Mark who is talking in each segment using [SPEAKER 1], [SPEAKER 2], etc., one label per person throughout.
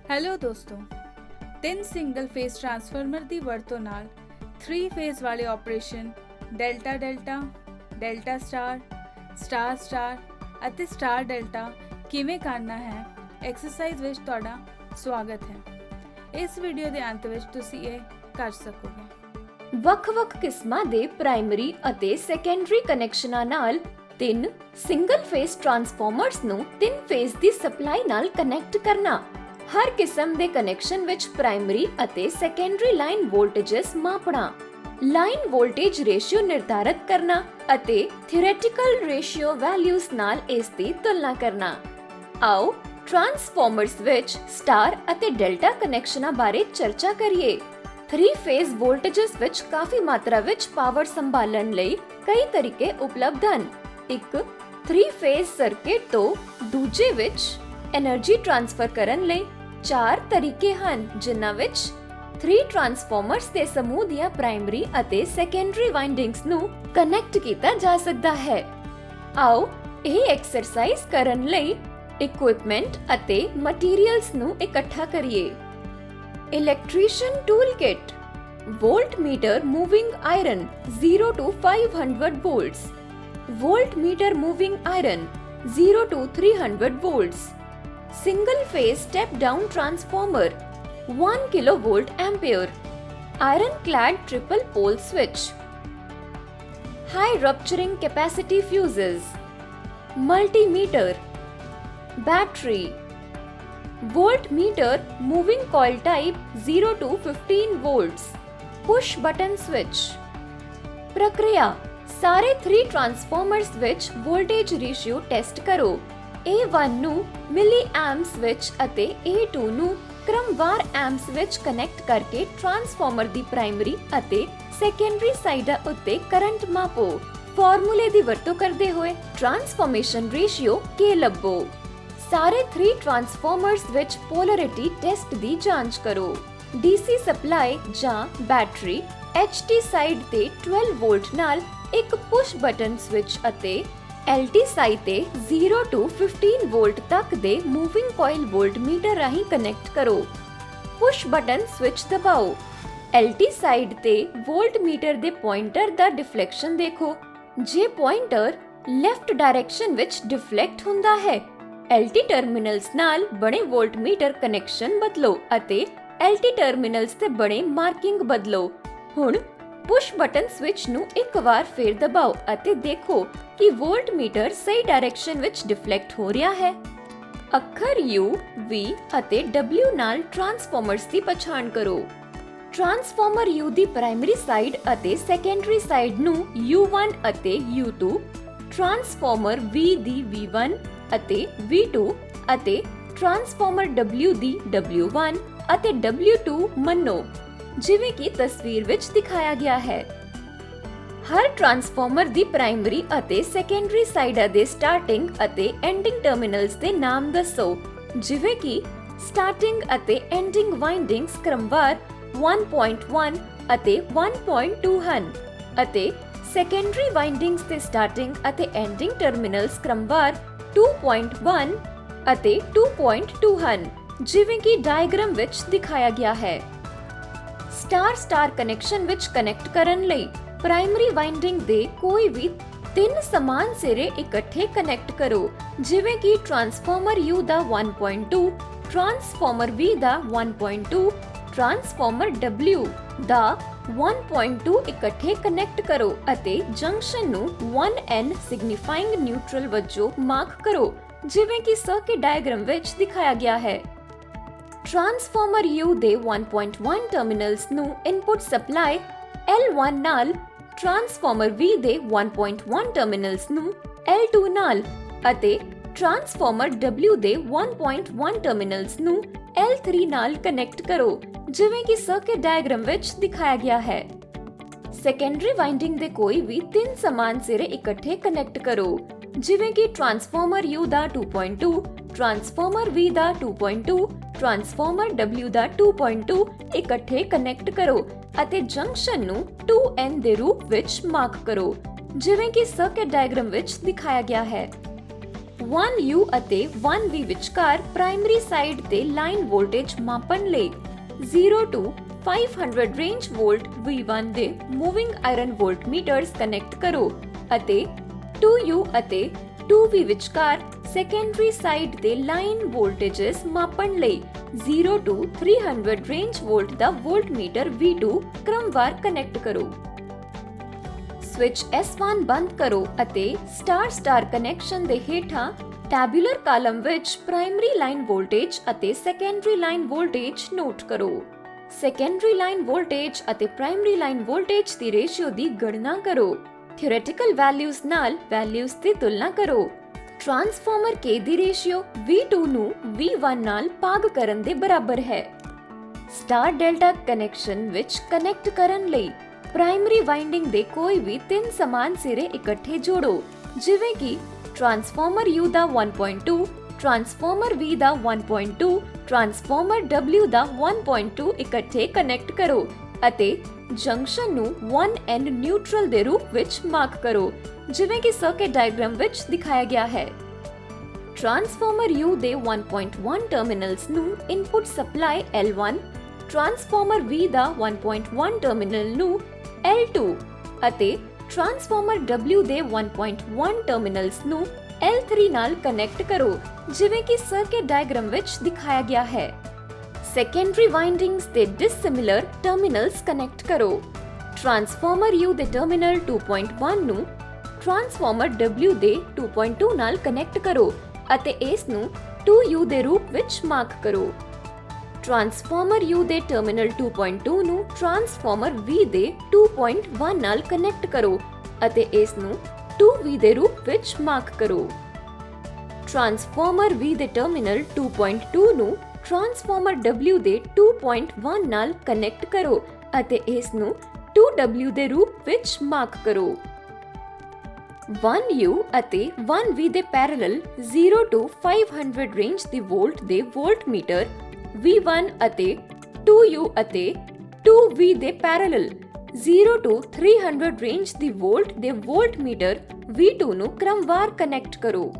[SPEAKER 1] Hello ਦੋਸਤੋ, 3 single phase transformer ਦੀ ਵਰਤੋਂ ਨਾਲ 3 ਫੇਸ ਵਾਲੇ operation delta delta, delta star, star star ਅਤੇ ਸਟਾਰ ਡੈਲਟਾ ਕਿਵੇਂ ਕਰਨਾ ਹੈ ਐਕਸਰਸਾਈਜ਼ ਵਿੱਚ ਤੁਹਾਡਾ ਸਵਾਗਤ ਹੈ। ਇਸ ਵੀਡੀਓ ਦੇ ਅੰਤ ਵਿੱਚ ਤੁਸੀਂ ਇਹ ਕਰ ਸਕੋਗੇ।
[SPEAKER 2] ਵੱਖ-ਵੱਖ ਕਿਸਮਾਂ ਦੇ ਪ੍ਰਾਇਮਰੀ ਅਤੇ ਸੈਕੰਡਰੀ ਕਨੈਕਸ਼ਨਾਂ ਨਾਲ 3 ਸਿੰਗਲ ਫੇਸ ਟਰਾਂਸਫਾਰਮਰਸ ਨੂੰ 3 ਫੇਸ ਦੀ ਸਪਲਾਈ ਨਾਲ ਕਨੈਕਟ ਕਰਨਾ। ਹਰ ਕਿਸਮ ਦੇ ਕਨੈਕਸ਼ਨ ਵਿੱਚ ਪ੍ਰਾਇਮਰੀ ਅਤੇ ਸੈਕੰਡਰੀ ਲਾਈਨ ਵੋਲਟੇजेस ਮਾਪਣਾ, ਲਾਈਨ ਵੋਲਟੇਜ ਰੇਸ਼ੀਓ ਨਿਰਧਾਰਤ ਕਰਨਾ ਅਤੇ ਥਿਓਰੈਟੀਕਲ ਰੇਸ਼ੀਓ ਵੈਲਿਊਜ਼ ਨਾਲ ਇਸ ਦੀ ਤੁਲਨਾ ਕਰਨਾ। ਆਓ ਟਰਾਂਸਫਾਰਮਰਸ ਵਿੱਚ ਸਟਾਰ ਅਤੇ ਡੈਲਟਾ ਕਨੈਕਸ਼ਨਾਂ ਬਾਰੇ ਚਰਚਾ ਕਰੀਏ। 3 ਫੇਸ ਵੋਲਟੇजेस ਵਿੱਚ ਕਾਫੀ ਮਾਤਰਾ ਵਿੱਚ ਪਾਵਰ ਸੰਭਾਲਣ ਲਈ ਕਈ ਤਰੀਕੇ ਉਪਲਬਧ ਹਨ। ਇੱਕ 3 ਫੇਸ ਸਰਕਟ ਤੋਂ ਦੂਜੇ ਵਿੱਚ એનર્ਜੀ ਟ੍ਰਾਂਸਫਰ ਕਰਨ ਲਈ 4 ਤਰੀਕੇ ਹਨ, ਜਿਨ੍ਹਾਂ ਵਿੱਚ 3 ਟਰਾਂਸਫਾਰਮਰਸ ਦੇ ਸਮੂਹ ਦੀਆਂ ਪ੍ਰਾਇਮਰੀ ਅਤੇ ਸੈਕੰਡਰੀ ਵਾਈਂਡਿੰਗਸ ਨੂੰ ਕਨੈਕਟ ਕੀਤਾ ਜਾ ਸਕਦਾ ਹੈ। ਆਓ ਇਹ ਐਕਸਰਸਾਈਜ਼ ਕਰਨ ਲਈ ਇਕਵਿਪਮੈਂਟ ਅਤੇ ਮਟੀਰੀਅਲਸ ਨੂੰ ਇਕੱਠਾ ਕਰੀਏ। Electrician tool kit, voltmeter moving iron 0 to 500 volts, voltmeter moving iron 0 to 300 volts, single phase step down transformer 1 kilovolt ampere, iron clad triple pole switch, high rupturing capacity fuses, multimeter, battery, voltmeter moving coil type 0 to 15 volts, push button switch। ਪ੍ਰਕਿਰਿਆ: ਸਾਰੇ 3 ਟਰਾਂਸਫਾਰਮਰਸ ਵਿੱਚ voltage ratio test ਕਰੋ। A1 ਨੂੰ ਮਿਲੀ ਐਂਪਸ ਵਿੱਚ ਅਤੇ A2 ਨੂੰ ਕ੍ਰਮਵਾਰ ਐਂਪਸ ਵਿੱਚ ਕਨੈਕਟ ਕਰਕੇ ਟਰਾਂਸਫਾਰਮਰ ਦੀ ਪ੍ਰਾਇਮਰੀ ਅਤੇ ਸੈਕੰਡਰੀ ਸਾਈਡਾਂ ਉੱਤੇ ਕਰੰਟ ਮਾਪੋ। ਫਾਰਮੂਲੇ ਦੀ ਵਰਤੋਂ ਕਰਦੇ ਹੋਏ ਟਰਾਂਸਫਾਰਮੇਸ਼ਨ ਰੇਸ਼ੀਓ K ਲੱਭੋ। ਸਾਰੇ 3 ਟਰਾਂਸਫਾਰਮਰਸ ਵਿੱਚ ਪੋਲੈਰਿਟੀ ਟੈਸਟ ਦੀ ਜਾਂਚ ਕਰੋ। DC ਸਪਲਾਈ ਜਾਂ ਬੈਟਰੀ HT ਸਾਈਡ ਤੇ 12 ਵੋਲਟ ਨਾਲ ਇੱਕ ਪੁਸ਼ ਬਟਨ ਸਵਿਚ ਅਤੇ LT ਸਾਈਡ ਤੇ 0 to 15 ਵੋਲਟ ਤੱਕ ਦੇ ਮੂਵਿੰਗ ਕੋਇਲ ਵੋਲਟਮੀਟਰ ਰਾਹੀਂ ਕਨੈਕਟ ਕਰੋ। ਪੁਸ਼ ਬਟਨ ਸਵਿਚ ਦਬਾਓ। LT ਸਾਈਡ ਤੇ ਵੋਲਟਮੀਟਰ ਦੇ ਪੁਆਇੰਟਰ ਦਾ ਡਿਫਲੈਕਸ਼ਨ ਦੇਖੋ। ਜੇ ਪੁਆਇੰਟਰ ਲੈਫਟ ਡਾਇਰੈਕਸ਼ਨ ਵਿੱਚ ਡਿਫਲੈਕਟ ਹੁੰਦਾ ਹੈ, LT ਟਰਮੀਨਲਸ ਨਾਲ ਬਣੇ ਵੋਲਟਮੀਟਰ ਕਨੈਕਸ਼ਨ ਬਦਲੋ ਅਤੇ LT ਟਰਮੀਨਲਸ ਤੇ ਬਣੇ ਮਾਰਕਿੰਗ ਬਦਲੋ। ਹੁਣ ਪੁਸ਼ ਬਟਨ ਸਵਿਚ ਨੂੰ ਇੱਕ ਵਾਰ ਫੇਰ ਦਬਾਓ ਅਤੇ ਦੇਖੋ ਕਿ ਵੋਲਟਮੀਟਰ ਸਹੀ ਡਾਇਰੈਕਸ਼ਨ ਵਿੱਚ ਡਿਫਲੈਕਟ ਹੋ ਰਿਹਾ ਹੈ। ਅੱਖਰ U, V ਅਤੇ W ਨਾਲ ਟਰਾਂਸਫਾਰਮਰਸ ਦੀ ਪਛਾਣ ਕਰੋ। ਟਰਾਂਸਫਾਰਮਰ U ਦੀ ਪ੍ਰਾਇਮਰੀ ਸਾਈਡ ਅਤੇ ਸੈਕੰਡਰੀ ਸਾਈਡ ਨੂੰ U1 ਅਤੇ U2, ਟਰਾਂਸਫਾਰਮਰ V ਦੀ V1 ਅਤੇ V2 ਅਤੇ ਟਰਾਂਸਫਾਰਮਰ W ਦੀ W1 ਅਤੇ W2 ਮੰਨੋ, ਜਿਵੇਂ ਕਿ ਤਸਵੀਰ ਵਿੱਚ ਦਿਖਾਇਆ ਗਿਆ ਹੈ। ਹਰ ਟਰਾਂਸਫਾਰਮਰ ਦੀ ਪ੍ਰਾਇਮਰੀ ਅਤੇ ਸੈਕੰਡਰੀ ਸਾਈਡਾਂ ਦੇ ਸਟਾਰਟਿੰਗ ਅਤੇ ਐਂਡਿੰਗ ਟਰਮੀਨਲਸ ਦੇ ਨਾਮ ਦੱਸੋ, ਜਿਵੇਂ ਕਿ ਸਟਾਰਟਿੰਗ ਅਤੇ ਐਂਡਿੰਗ ਵਾਈਂਡਿੰਗਸ ਕ੍ਰਮਵਾਰ 1.1 ਅਤੇ 1.2 ਹਨ ਅਤੇ ਸੈਕੰਡਰੀ ਵਾਈਂਡਿੰਗਸ ਦੇ ਸਟਾਰਟਿੰਗ ਅਤੇ ਐਂਡਿੰਗ ਟਰਮੀਨਲਸ ਕ੍ਰਮਵਾਰ 2.1 ਅਤੇ 2.2 ਹਨ, ਜਿਵੇਂ ਕਿ ਡਾਇਗ੍ਰਾਮ ਵਿੱਚ ਦਿਖਾਇਆ ਗਿਆ ਹੈ। ਸਟਾਰ-ਸਟਾਰ ਕਨੈਕਸ਼ਨ ਵਿੱਚ ਕਨੈਕਟ ਕਰਨ ਲਈ ਪ੍ਰਾਇਮਰੀ ਵਾਈਂਡਿੰਗ ਦੇ ਕੋਈ ਵੀ 3 ਸਮਾਨ ਸਿਰੇ ਇਕੱਠੇ ਕਨੈਕਟ ਕਰੋ, ਜਿਵੇਂ ਕਿ ਟਰਾਂਸਫਾਰਮਰ U ਦਾ 1.2, ਟਰਾਂਸਫਾਰਮਰ V ਦਾ 1.2, ਟਰਾਂਸਫਾਰਮਰ W ਦਾ 1.2 ਇਕੱਠੇ ਕਨੈਕਟ ਕਰੋ ਅਤੇ ਜੰਕਸ਼ਨ ਨੂੰ 1N ਸਿਗਨੀਫਾਈਂਗ ਨਿਊਟਰਲ ਵਜੋਂ ਮਾਰਕ ਕਰੋ, ਜਿਵੇਂ ਕਿ ਸਰਕਟ ਡਾਇਗ੍ਰਾਮ ਵਿੱਚ ਦਿਖਾਇਆ ਗਿਆ ਹੈ। ਟਰਾਂਸਫਾਰਮਰ U ਦੇ 1.1 ਟਰਮੀਨਲਸ ਨੂੰ ਇਨਪੁਟ ਸਪਲਾਈ L1 ਨਾਲ, ਟਰਾਂਸਫਾਰਮਰ V ਦੇ 1.1 ਟਰਮੀਨਲਸ ਨੂੰ L2 ਨਾਲ ਅਤੇ ਟਰਾਂਸਫਾਰਮਰ W ਦੇ 1.1 ਟਰਮੀਨਲਸ ਨੂੰ L3 ਨਾਲ ਕਨੈਕਟ ਕਰੋ, ਜਿਵੇਂ ਕਿ ਸਰਕਟ ਡਾਇਗ੍ਰਾਮ ਵਿੱਚ ਦਿਖਾਇਆ ਗਿਆ ਹੈ। ਸੈਕੰਡਰੀ ਵਾਈਂਡਿੰਗ ਦੇ ਕੋਈ ਵੀ 3 ਸਮਾਨ ਸਿਰੇ ਇਕੱਠੇ ਕਨੈਕਟ ਕਰੋ, ਜਿਵੇਂ ਕਿ ਟਰਾਂਸਫਾਰਮਰ U ਦਾ 2.2, ਟਰਾਂਸਫਾਰਮਰ V ਦਾ 2.2, ਟਰਾਂਸਫਾਰਮਰ W ਦਾ 2.2 ਇਕੱਠੇ ਕਨੈਕਟ ਕਰੋ ਅਤੇ ਜੰਕਸ਼ਨ ਨੂੰ 2N ਦੇ ਰੂਪ ਵਿੱਚ ਮਾਰਕ ਕਰੋ, ਜਿਵੇਂ ਕਿ ਸਰਕਟ ਡਾਇਗ੍ਰਾਮ ਵਿੱਚ ਦਿਖਾਇਆ ਗਿਆ ਹੈ। 1U ਅਤੇ 1V ਵਿਚਕਾਰ ਪ੍ਰਾਇਮਰੀ ਸਾਈਡ ਤੇ ਲਾਈਨ ਵੋਲਟੇਜ ਮਾਪਣ ਲਈ 0 to 500 ਰੇਂਜ ਵੋਲਟ V1 ਦੇ ਮੂਵਿੰਗ ਆਇਰਨ ਵੋਲਟਮੀਟਰਸ ਕਨੈਕਟ ਕਰੋ ਅਤੇ 2U ਅਤੇ 2V ਵਿਚਕਾਰ ਸੈਕੰਡਰੀ ਸਾਈਡ ਤੇ ਲਾਈਨ ਵੋਲਟੇजेस ਮਾਪਣ ਲਈ 0 to 300 ਰੇਂਜ ਵੋਲਟ ਦਾ ਵੋਲਟਮੀਟਰ V2 ਕ੍ਰਮਵਾਰ ਕਨੈਕਟ ਕਰੋ। ਸਵਿਚ S1 ਬੰਦ ਕਰੋ ਅਤੇ ਸਟਾਰ ਸਟਾਰ ਕਨੈਕਸ਼ਨ ਦੇ ਹੇਠਾਂ ਟੈਬੂਲਰ ਕਾਲਮ ਵਿੱਚ ਪ੍ਰਾਇਮਰੀ ਲਾਈਨ ਵੋਲਟੇਜ ਅਤੇ ਸੈਕੰਡਰੀ ਲਾਈਨ ਵੋਲਟੇਜ ਨੋਟ ਕਰੋ। ਸੈਕੰਡਰੀ ਲਾਈਨ ਵੋਲਟੇਜ ਅਤੇ ਪ੍ਰਾਇਮਰੀ ਲਾਈਨ ਵੋਲਟੇਜ ਦੀ ਰੇਸ਼ੀਓ ਦੀ ਗਣਨਾ ਕਰੋ। ਥਿਓਰੈਟੀਕਲ ਵੈਲਿਊਜ਼ ਨਾਲ ਵੈਲਿਊਜ਼ ਦੀ ਤੁਲਨਾ ਕਰੋ। ਟਰਾਂਸਫਾਰਮਰ K ਦੀ ਰੇਸ਼ੀਓ V2 ਨੂੰ V1 ਨਾਲ ਭਾਗ ਕਰਨ ਦੇ ਬਰਾਬਰ ਹੈ। ਸਟਾਰ ਡੈਲਟਾ ਕਨੈਕਸ਼ਨ ਵਿੱਚ ਕਨੈਕਟ ਕਰਨ ਲਈ ਪ੍ਰਾਇਮਰੀ ਵਾਈਂਡਿੰਗ ਦੇ ਕੋਈ ਵੀ 3 ਸਮਾਨ ਸਿਰੇ ਇਕੱਠੇ ਜੋੜੋ, ਜਿਵੇਂ ਕਿ ਟਰਾਂਸਫਾਰਮਰ U ਦਾ 1.2, ਟਰਾਂਸਫਾਰਮਰ V ਦਾ 1.2, ਟਰਾਂਸਫਾਰਮਰ W ਦਾ 1.2 ਇਕੱਠੇ ਕਨੈਕਟ ਕਰੋ ਅਤੇ ਜੰਕਸ਼ਨ ਨੂੰ 1N ਨਿਊਟਰਲ ਦੇ ਰੂਪ ਵਿੱਚ ਮਾਰਕ ਕਰੋ, ਜਿਵੇਂ ਕਿ ਸਰਕਟ ਡਾਇਗ੍ਰਾਮ ਵਿੱਚ ਦਿਖਾਇਆ ਗਿਆ ਹੈ। ਟਰਾਂਸਫਾਰਮਰ U ਦੇ 1.1 ਟਰਮੀਨਲਸ ਨੂੰ input supply L1, transformer V ਦਾ 1.1 ਟਰਮੀਨਲ ਨੂੰ L2 ਅਤੇ ਟਰਾਂਸਫਾਰਮਰ W ਦੇ 1.1 ਟਰਮੀਨਲਸ ਨੂੰ L3 ਨਾਲ ਕਨੈਕਟ ਕਰੋ, ਜਿਵੇਂ ਕਿ ਸਰਕਟ ਡਾਇਗ੍ਰਾਮ ਵਿੱਚ ਦਿਖਾਇਆ ਗਿਆ ਹੈ। ਸੈਕੰਡਰੀ ਵਾਈਂਡਿੰਗਸ ਦੇ ਡਿਸਸਿਮਿਲਰ ਟਰਮੀਨਲਸ ਕਨੈਕਟ ਕਰੋ। ਟਰਾਂਸਫਾਰਮਰ U ਦੇ ਟਰਮੀਨਲ 2.1 ਨੂੰ ਟਰਾਂਸਫਾਰਮਰ W ਦੇ 2.2 ਨਾਲ ਕਨੈਕਟ ਕਰੋ ਅਤੇ ਇਸ ਨੂੰ 2U ਦੇ ਰੂਪ ਵਿੱਚ ਮਾਰਕ ਕਰੋ। ਟਰਾਂਸਫਾਰਮਰ U ਦੇ ਟਰਮੀਨਲ 2.2 ਨੂੰ ਟਰਾਂਸਫਾਰਮਰ V ਦੇ 2.1 ਨਾਲ ਕਨੈਕਟ ਕਰੋ ਅਤੇ ਇਸ ਨੂੰ 2V ਦੇ ਰੂਪ ਵਿੱਚ ਮਾਰਕ ਕਰੋ। ਟਰਾਂਸਫਾਰਮਰ V ਦੇ ਟਰਮੀਨਲ 2.2 ਨੂੰ ਟਰਾਂਸਫਾਰਮਰ W ਦੇ 2.1 ਨਾਲ ਕਨੈਕਟ ਕਰੋ ਅਤੇ ਇਸ ਨੂੰ 2W ਦੇ ਰੂਪ ਵਿੱਚ ਮਾਰਕ ਕਰੋ। 1U ਅਤੇ 1V ਦੇ parallel 0 to 500 range the wallet ਦੇ ਵੋਲਟਮੀਟਰ V1 ਅਤੇ 2U ਅਤੇ 2V ਦੇ parallel 0 to 300 range the wallet ਦੇ ਵੋਲਟਮੀਟਰ V2 ਨੂੰ ਕ੍ਰਮਵਾਰ ਕਨੈਕਟ ਕਰੋ।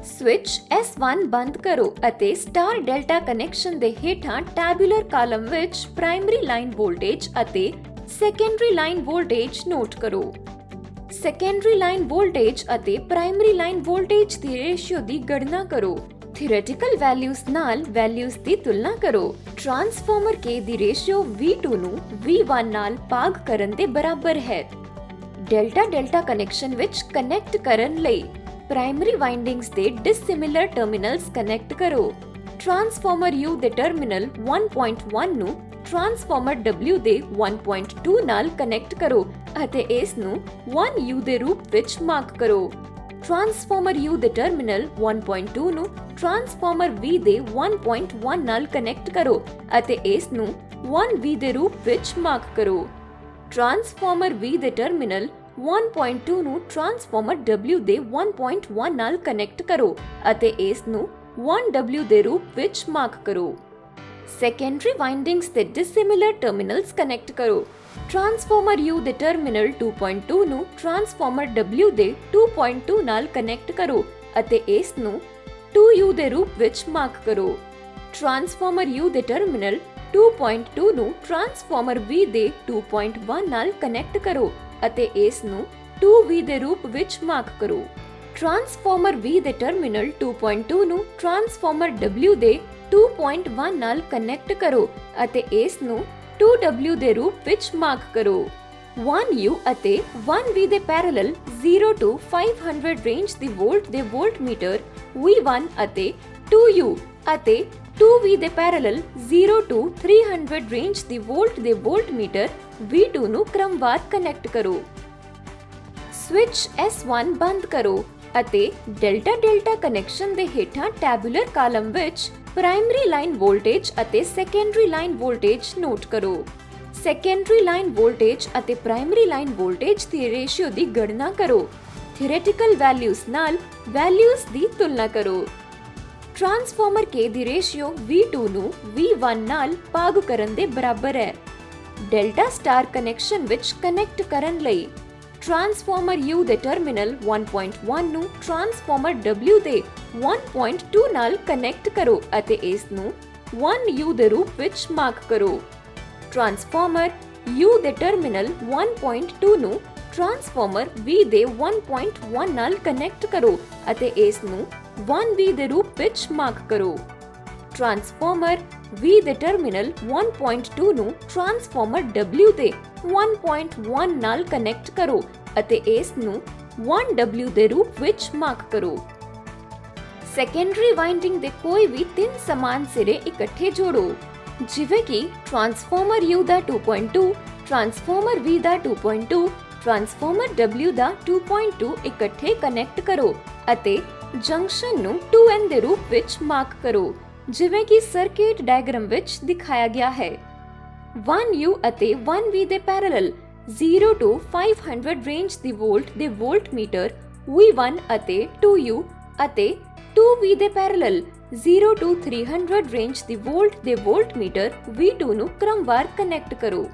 [SPEAKER 2] ਸਵਿਚ S1 ਬੰਦ ਕਰੋ ਅਤੇ ਸਟਾਰ ਡੈਲਟਾ ਕਨੈਕਸ਼ਨ ਦੇ ਹੇਠਾਂ ਟੈਬੂਲਰ ਕਾਲਮ ਵਿੱਚ ਪ੍ਰਾਇਮਰੀ ਲਾਈਨ ਵੋਲਟੇਜ ਅਤੇ ਸੈਕੰਡਰੀ ਲਾਈਨ ਵੋਲਟੇਜ ਨੋਟ ਕਰੋ। ਸੈਕੰਡਰੀ ਲਾਈਨ ਵੋਲਟੇਜ ਅਤੇ ਪ੍ਰਾਇਮਰੀ ਲਾਈਨ ਵੋਲਟੇਜ ਦੀ ਰੇਸ਼ੀਓ ਦੀ ਗਣਨਾ ਕਰੋ। ਥਿਓਰੈਟੀਕਲ ਵੈਲਿਊਜ਼ ਨਾਲ ਵੈਲਿਊਜ਼ ਦੀ ਤੁਲਨਾ ਕਰੋ। ਟਰਾਂਸਫਾਰਮਰ K ਦੀ ਰੇਸ਼ੀਓ V2 ਨੂੰ V1 ਨਾਲ ਭਾਗ ਕਰਨ ਦੇ ਬਰਾਬਰ ਹੈ। ਡੈਲਟਾ ਡੈਲਟਾ ਕਨੈਕਸ਼ਨ ਵਿੱਚ ਕਨੈਕਟ ਕਰਨ ਲਈ ਪ੍ਰਾਇਮਰੀ ਵਾਈਂਡਿੰਗਸ ਦੇ ਡਿਸਸਿਮਿਲਰ ਟਰਮੀਨਲਸ ਕਨੈਕਟ ਕਰੋ। ਟਰਾਂਸਫਾਰਮਰ U ਦੇ ਟਰਮੀਨਲ 1.1 ਨੂੰ ਟਰਾਂਸਫਾਰਮਰ W ਦੇ 1.2 ਨਾਲ ਕਨੈਕਟ ਕਰੋ ਅਤੇ ਇਸ ਨੂੰ 1U ਦੇ ਰੂਪ ਵਿੱਚ ਮਾਰਕ ਕਰੋ। ਟਰਾਂਸਫਾਰਮਰ U ਦੇ ਟਰਮੀਨਲ 1.2 ਨੂੰ ਟਰਾਂਸਫਾਰਮਰ V ਦੇ 1.1 ਨਾਲ ਕਨੈਕਟ ਕਰੋ ਅਤੇ ਇਸ ਨੂੰ 1V ਦੇ ਰੂਪ ਵਿੱਚ ਮਾਰਕ ਕਰੋ। ਟਰਾਂਸਫਾਰਮਰ V ਦੇ ਟਰਮੀਨਲ 1.2 ਨੂੰ ਟਰਾਂਸਫਾਰਮਰ W ਦੇ 1.1 ਨਾਲ ਕਨੈਕਟ ਕਰੋ ਅਤੇ ਇਸ ਨੂੰ 1W ਦੇ ਰੂਪ ਵਿੱਚ ਮਾਰਕ ਕਰੋ। ਸੈਕੰਡਰੀ ਵਾਈਂਡਿੰਗਸ ਦੇ ਡਿਸਸਿਮਿਲਰ ਟਰਮੀਨਲਸ ਕਨੈਕਟ ਕਰੋ। ਟਰਾਂਸਫਾਰਮਰ U ਦੇ ਟਰਮੀਨਲ 2.2 ਨੂੰ ਟਰਾਂਸਫਾਰਮਰ W ਦੇ 2.2 ਨਾਲ ਕਨੈਕਟ ਕਰੋ ਅਤੇ ਇਸ ਨੂੰ 2U ਦੇ ਰੂਪ ਵਿੱਚ ਮਾਰਕ ਕਰੋ। ਟਰਾਂਸਫਾਰਮਰ U ਦੇ ਟਰਮੀਨਲ 2.2 ਨੂੰ ਟਰਾਂਸਫਾਰਮਰ V ਦੇ 2.1 ਨਾਲ ਕਨੈਕਟ ਕਰੋ ਅਤੇ ਇਸ ਨੂੰ 2V ਦੇ ਰੂਪ ਵਿੱਚ ਮਾਰਕ ਕਰੋ। ਟਰਾਂਸਫਾਰਮਰ V ਦੇ ਟਰਮੀਨਲ 2.2 ਨੂੰ ਟਰਾਂਸਫਾਰਮਰ W ਦੇ 2.1 ਨਾਲ ਕਨੈਕਟ ਕਰੋ ਅਤੇ ਇਸ ਨੂੰ 2W ਦੇ ਰੂਪ ਵਿੱਚ ਮਾਰਕ ਕਰੋ। 1U ਅਤੇ 1V ਦੇ parallel 0 to 500 range the wallet ਦੇ ਵੋਲਟਮੀਟਰ V1 ਅਤੇ 2U ਅਤੇ 2V ਦੇ parallel 0 to 300 range the wallet ਦੇ ਵੋਲਟਮੀਟਰ V2 ਨੂੰ ਕ੍ਰਮਵਾਰ ਕਨੈਕਟ ਕਰੋ। ਸਵਿਚ S1 ਬੰਦ ਕਰੋ ਅਤੇ ਡੈਲਟਾ ਡੈਲਟਾ ਕਨੈਕਸ਼ਨ ਦੇ ਹੇਠਾਂ ਟੈਬੂਲਰ ਕਾਲਮ ਵਿੱਚ ਪ੍ਰਾਇਮਰੀ ਲਾਈਨ ਵੋਲਟੇਜ ਅਤੇ ਸੈਕੰਡਰੀ ਲਾਈਨ ਵੋਲਟੇਜ ਨੋਟ ਕਰੋ। ਸੈਕੰਡਰੀ ਲਾਈਨ ਵੋਲਟੇਜ ਅਤੇ ਪ੍ਰਾਇਮਰੀ ਲਾਈਨ ਵੋਲਟੇਜ ਦੀ ਰੇਸ਼ੀਓ ਦੀ ਗਣਨਾ ਕਰੋ। ਥਿਓਰੈਟੀਕਲ ਵੈਲਿਊਜ਼ ਨਾਲ ਵੈਲਿਊਜ਼ ਦੀ ਤੁਲਨਾ ਕਰੋ। ਟਰਾਂਸਫਾਰਮਰ K ਦੀ ਰੇਸ਼ੀਓ V2 ਨੂੰ V1 ਨਾਲ ਭਾਗ ਕਰਨ ਦੇ ਬਰਾਬਰ ਹੈ। ਡੈਲਟਾ ਸਟਾਰ ਕਨੈਕਸ਼ਨ ਵਿੱਚ ਕਨੈਕਟ ਕਰਨ ਲਈ ਟਰਾਂਸਫਾਰਮਰ U ਦੇ ਟਰਮੀਨਲ 1.1 ਨੂੰ ਟਰਾਂਸਫਾਰਮਰ W ਦੇ 1.2 ਨਾਲ ਕਨੈਕਟ ਕਰੋ ਅਤੇ ਇਸ ਨੂੰ 1U ਦੇ ਰੂਪ ਵਿੱਚ ਮਾਰਕ ਕਰੋ। ਟਰਾਂਸਫਾਰਮਰ U ਦੇ ਟਰਮੀਨਲ 1.2 ਨੂੰ ਟਰਾਂਸਫਾਰਮਰ V ਦੇ 1.1 ਨਾਲ ਕਨੈਕਟ ਕਰੋ ਅਤੇ ਇਸ ਨੂੰ 1V ਦੇ ਰੂਪ ਵਿੱਚ ਮਾਰਕ ਕਰੋ। ਟਰਾਂਸਫਾਰਮਰ V ਦੇ ਟਰਮੀਨਲ 1.2 ਨੂੰ ਟਰਾਂਸਫਾਰਮਰ W ਦੇ 1.1 ਨਾਲ ਕਨੈਕਟ ਕਰੋ ਅਤੇ ਇਸ ਨੂੰ 1W ਦੇ ਰੂਪ ਵਿੱਚ ਮਾਰਕ ਕਰੋ। ਸੈਕੰਡਰੀ ਵਾਈਂਡਿੰਗ ਦੇ ਕੋਈ ਵੀ ਤਿੰਨ ਸਮਾਨ ਸਿਰੇ ਇਕੱਠੇ ਜੋੜੋ, ਜਿਵੇਂ ਕਿ ਟਰਾਂਸਫਾਰਮਰ U ਦਾ 2.2, ਟਰਾਂਸਫਾਰਮਰ V ਦਾ 2.2, ਟਰਾਂਸਫਾਰਮਰ W ਦਾ 2.2 ਇਕੱਠੇ ਕਨੈਕਟ ਕਰੋ ਅਤੇ ਜੰਕਸ਼ਨ ਨੂੰ 2N ਦੇ ਰੂਪ ਵਿੱਚ ਮਾਰਕ ਕਰੋ, ਜਿਵੇਂ ਕਿ ਸਰਕਟ ਡਾਇਗਰਾਮ ਵਿੱਚ ਦਿਖਾਇਆ ਗਿਆ ਹੈ। 1U ਅਤੇ 1V ਦੇ parallel 0 to 500 range the wallet ਦੇ ਵੋਲਟਮੀਟਰ V1 ਅਤੇ 2U ਅਤੇ 2V ਦੇ parallel 0 to 300 range the wallet ਦੇ ਵੋਲਟਮੀਟਰ V2 ਨੂੰ ਕ੍ਰਮਵਾਰ ਕਨੈਕਟ ਕਰੋ।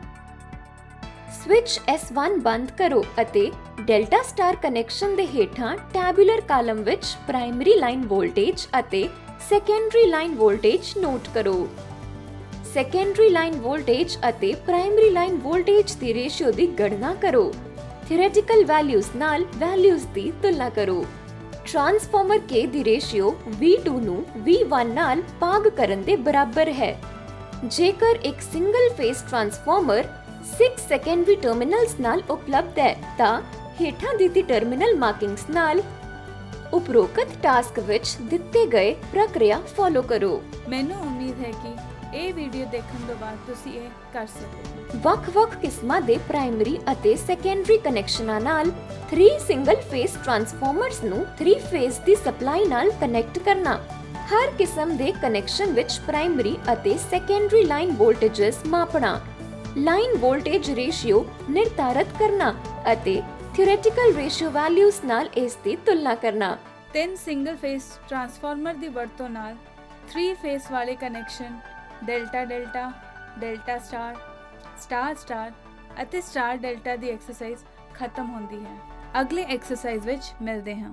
[SPEAKER 2] ਸਵਿਚ S1 ਬੰਦ ਕਰੋ ਅਤੇ ਡੈਲਟਾ ਸਟਾਰ ਕਨੈਕਸ਼ਨ ਦੇ ਹੇਠਾਂ ਟੈਬੂਲਰ ਕਾਲਮ ਵਿੱਚ ਪ੍ਰਾਇਮਰੀ ਲਾਈਨ ਵੋਲਟੇਜ ਅਤੇ ਸੈਕੰਡਰੀ ਲਾਈਨ ਵੋਲਟੇਜ ਨੋਟ ਕਰੋ। ਸੈਕੰਡਰੀ ਲਾਈਨ ਵੋਲਟੇਜ ਅਤੇ ਪ੍ਰਾਇਮਰੀ ਲਾਈਨ ਵੋਲਟੇਜ ਦੀ ਰੇਸ਼ੀਓ ਦੀ ਗਣਨਾ ਕਰੋ। ਥਿਓਰੈਟੀਕਲ ਵੈਲਿਊਜ਼ ਨਾਲ ਵੈਲਿਊਜ਼ ਦੀ ਤੁਲਨਾ ਕਰੋ। ਟਰਾਂਸਫਾਰਮਰ K ਦੀ ਰੇਸ਼ੀਓ V2 ਨੂੰ V1 ਨਾਲ ਭਾਗ ਕਰਨ ਦੇ ਬਰਾਬਰ ਹੈ। ਜੇਕਰ ਇੱਕ ਸਿੰਗਲ ਫੇਸ ਟਰਾਂਸਫਾਰਮਰ 6 ਸੈਕੰਡਰੀ ਟਰਮੀਨਲਸ ਨਾਲ ਉਪਲਬਧ ਹੈ ਤਾਂ ਹੇਠਾਂ ਦਿੱਤੀ ਟਰਮੀਨਲ ਮਾਰਕਿੰਗਸ ਨਾਲ ਉਪਰੋਕਤ ਟਾਸਕ ਵਿੱਚ ਦਿੱਤੇ ਗਏ ਪ੍ਰਕਿਰਿਆ ਫੋਲੋ ਕਰੋ।
[SPEAKER 1] ਮੈਨੂੰ ਉਮੀਦ ਹੈ ਕਿ ਇਹ ਵੀਡੀਓ ਦੇਖਣ ਤੋਂ ਬਾਅਦ ਤੁਸੀਂ ਇਹ ਕਰ ਸਕੋਗੇ।
[SPEAKER 2] ਵੱਖ-ਵੱਖ ਕਿਸਮਾਂ ਦੇ ਪ੍ਰਾਇਮਰੀ ਅਤੇ ਸੈਕੰਡਰੀ ਕਨੈਕਸ਼ਨਾਂ ਨਾਲ 3 ਸਿੰਗਲ ਫੇਸ ਟਰਾਂਸਫਾਰਮਰਸ ਨੂੰ 3 ਫੇਸ ਦੀ ਸਪਲਾਈ ਨਾਲ ਕਨੈਕਟ ਕਰਨਾ। ਹਰ ਕਿਸਮ ਦੇ ਕਨੈਕਸ਼ਨ ਵਿੱਚ ਪ੍ਰਾਇਮਰੀ ਅਤੇ ਸੈਕੰਡਰੀ ਲਾਈਨ ਵੋਲਟੇजेस ਮਾਪਣਾ, ਲਾਈਨ ਵੋਲਟੇਜ ਰੇਸ਼ੀਓ ਨਿਰਧਾਰਤ ਕਰਨਾ ਅਤੇ ਥਿਓਰੈਟੀਕਲ ਰੇਸ਼ੀਓ ਵੈਲਿਊਜ਼ ਨਾਲ ਇਸ ਦੀ ਤੁਲਨਾ ਕਰਨਾ।
[SPEAKER 1] 3 ਸਿੰਗਲ ਫੇਸ ਟਰਾਂਸਫਾਰਮਰ ਦੀ ਵਰਤੋਂ ਨਾਲ 3 ਫੇਸ ਵਾਲੇ connection delta delta, delta star, star star ਅਤੇ ਸਟਾਰ ਡੈਲਟਾ ਦੀ ਐਕਸਰਸਾਈਜ਼ ਖਤਮ ਹੁੰਦੀ ਹੈ। ਅਗਲੇ ਐਕਸਰਸਾਈਜ਼ ਵਿੱਚ ਮਿਲਦੇ ਹਾਂ।